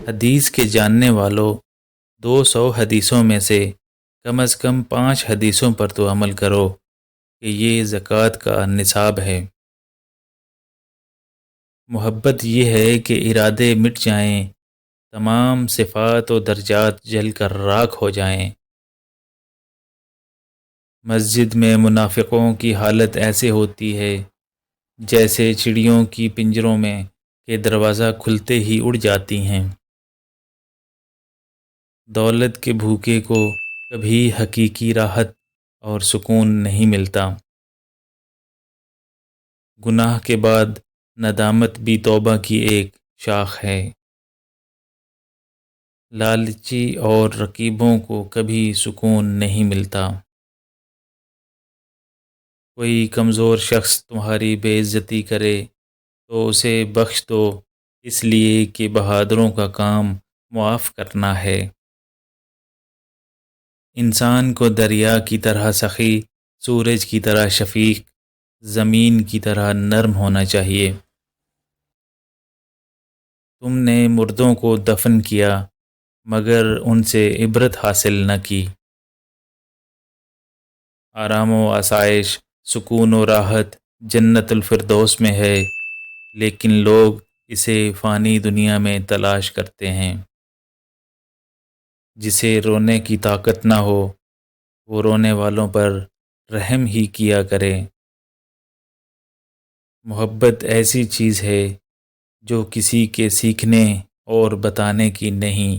حدیث کے جاننے والوں، 200 حدیثوں میں سے کم از کم 5 حدیثوں پر تو عمل کرو کہ یہ زکوٰۃ کا نصاب ہے۔ محبت یہ ہے کہ ارادے مٹ جائیں، تمام صفات و درجات جل کر راکھ ہو جائیں۔ مسجد میں منافقوں کی حالت ایسے ہوتی ہے جیسے چڑیوں کی پنجروں میں کہ دروازہ کھلتے ہی اڑ جاتی ہیں۔ دولت کے بھوکے کو کبھی حقیقی راحت اور سکون نہیں ملتا۔ گناہ کے بعد ندامت بھی توبہ کی ایک شاخ ہے۔ لالچی اور رقیبوں کو کبھی سکون نہیں ملتا۔ کوئی کمزور شخص تمہاری بے عزتی کرے تو اسے بخش دو، اس لیے کہ بہادروں کا کام معاف کرنا ہے۔ انسان کو دریا کی طرح سخی، سورج کی طرح شفیق، زمین کی طرح نرم ہونا چاہیے۔ تم نے مردوں کو دفن کیا مگر ان سے عبرت حاصل نہ کی۔ آرام و آسائش، سکون و راحت جنت الفردوس میں ہے، لیکن لوگ اسے فانی دنیا میں تلاش کرتے ہیں۔ جسے رونے کی طاقت نہ ہو وہ رونے والوں پر رحم ہی کیا کرے۔ محبت ایسی چیز ہے جو کسی کے سیکھنے اور بتانے کی نہیں۔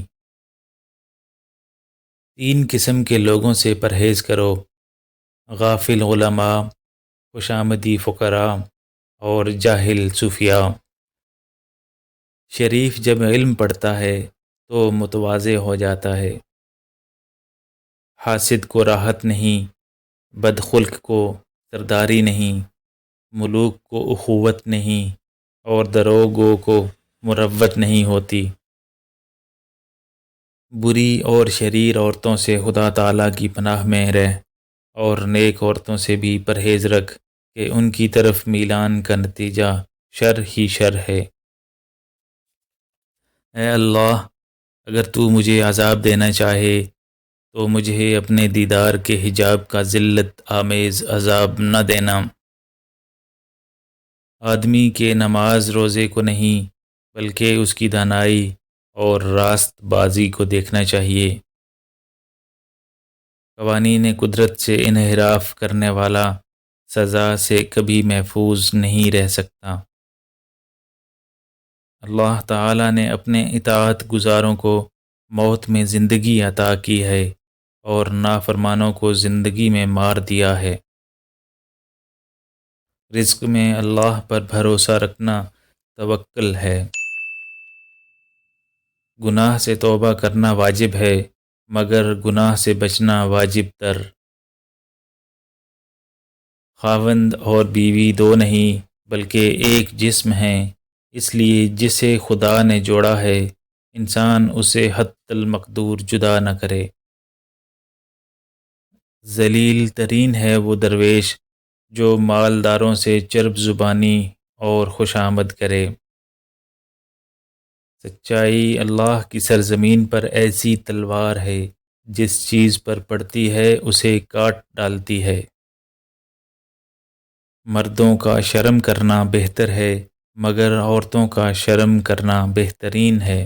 3 قسم کے لوگوں سے پرہیز کرو: غافل علماء، خوش آمدی فقراء اور جاہل صوفیاء۔ شریف جب علم پڑھتا ہے تو متواضع ہو جاتا ہے۔ حاسد کو راحت نہیں، بدخلق کو سرداری نہیں، ملوک کو اخوت نہیں اور دروغوں کو مروت نہیں ہوتی۔ بری اور شریر عورتوں سے خدا تعالیٰ کی پناہ میں رہ، اور نیک عورتوں سے بھی پرہیز رکھ کہ ان کی طرف میلان کا نتیجہ شر ہی شر ہے۔ اے اللہ، اگر تو مجھے عذاب دینا چاہے تو مجھے اپنے دیدار کے حجاب کا ذلت آمیز عذاب نہ دینا۔ آدمی کے نماز روزے کو نہیں بلکہ اس کی دانائی اور راست بازی کو دیکھنا چاہیے۔ قوانین قدرت سے انحراف کرنے والا سزا سے کبھی محفوظ نہیں رہ سکتا۔ اللہ تعالیٰ نے اپنے اطاعت گزاروں کو موت میں زندگی عطا کی ہے اور نافرمانوں کو زندگی میں مار دیا ہے۔ رزق میں اللہ پر بھروسہ رکھنا توکل ہے۔ گناہ سے توبہ کرنا واجب ہے مگر گناہ سے بچنا واجب تر۔ خاوند اور بیوی 2 نہیں بلکہ ایک جسم ہیں، اس لیے جسے خدا نے جوڑا ہے انسان اسے حتی المقدور جدا نہ کرے۔ ذلیل ترین ہے وہ درویش جو مالداروں سے چرب زبانی اور خوش آمد کرے۔ سچائی اللہ کی سرزمین پر ایسی تلوار ہے جس چیز پر پڑتی ہے اسے کاٹ ڈالتی ہے۔ مردوں کا شرم کرنا بہتر ہے مگر عورتوں کا شرم کرنا بہترین ہے۔